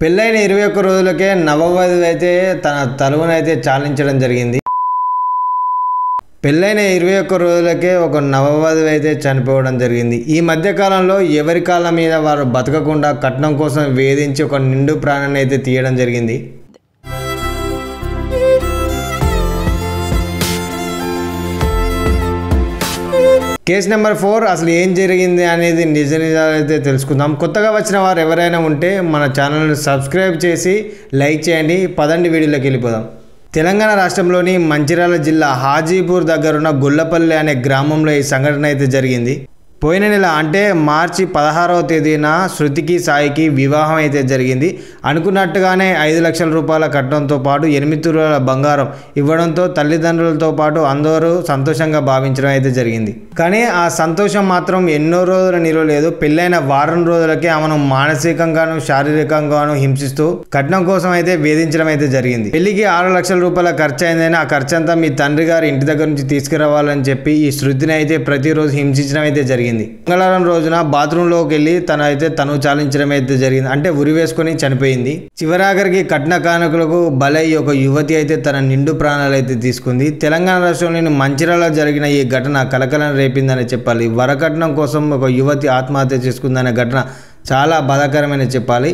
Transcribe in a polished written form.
పెళ్ళైన 21 రోజులకే నవవధువు అయితే తన తనువునైతే చాలించడం జరిగింది. పెళ్ళైన 21 రోజులకే ఒక నవవధువు అయితే చనిపోవడం జరిగింది. ఈ మధ్య కాలంలో ఎవరి కాళ్ళ మీద వారు బతకకుండా కట్నం కోసం వేధించి ఒక నిండు ప్రాణాన్ని అయితే తీయడం జరిగింది. కేసు నెంబర్ 4 అసలు ఏం జరిగింది అనేది నిజాలైతే తెలుసుకుందాం. కొత్తగా వచ్చిన వారు ఎవరైనా ఉంటే మన ఛానల్ని సబ్స్క్రైబ్ చేసి లైక్ చేయండి. పదండి వీడియోలోకి వెళ్ళిపోదాం. తెలంగాణ రాష్ట్రంలోని మంచిర్యాల జిల్లా హాజీపూర్ దగ్గరున్న గుల్లపల్లి అనే గ్రామంలో ఈ సంఘటన అయితే జరిగింది. పోయిన నెల అంటే మార్చి 16వ తేదీన శృతికి సాయికి వివాహం అయితే జరిగింది. అనుకున్నట్టుగానే 5 లక్షల రూపాయల కట్నంతో పాటు 8 తులాల బంగారం ఇవ్వడంతో తల్లిదండ్రులతో పాటు అందరూ సంతోషంగా భావించడం అయితే జరిగింది. కానీ ఆ సంతోషం మాత్రం ఎన్నో రోజులు నిలవలేదు. పెళ్ళైన వారం రోజులకే ఆమెను మానసికంగాను శారీరకంగాను హింసిస్తూ కట్నం కోసం అయితే వేధించడం అయితే జరిగింది. పెళ్లికి 6 లక్షల రూపాయల ఖర్చు అయిందని ఆ ఖర్చంతా మీ తండ్రి గారి ఇంటి దగ్గర నుంచి తీసుకురావాలని చెప్పి ఈ శృతిని అయితే ప్రతిరోజు హింసించడం అయితే జరిగింది. మంగళవారం రోజున బాత్రూంలోకి వెళ్ళి తను చాలించడం అయితే జరిగింది. అంటే ఉరి వేసుకొని చనిపోయింది. చివరాఖరికి కట్న కానుకలకు బలై ఒక యువతి అయితే తన నిండు ప్రాణాలు అయితే తీసుకుంది. తెలంగాణ రాష్ట్రంలోని మంచిర్యాలలో జరిగిన ఈ ఘటన కలకలం రేపిందని చెప్పాలి. వరకట్నం కోసం ఒక యువతి ఆత్మహత్య చేసుకుందనే ఘటన చాలా బాధాకరమని చెప్పాలి.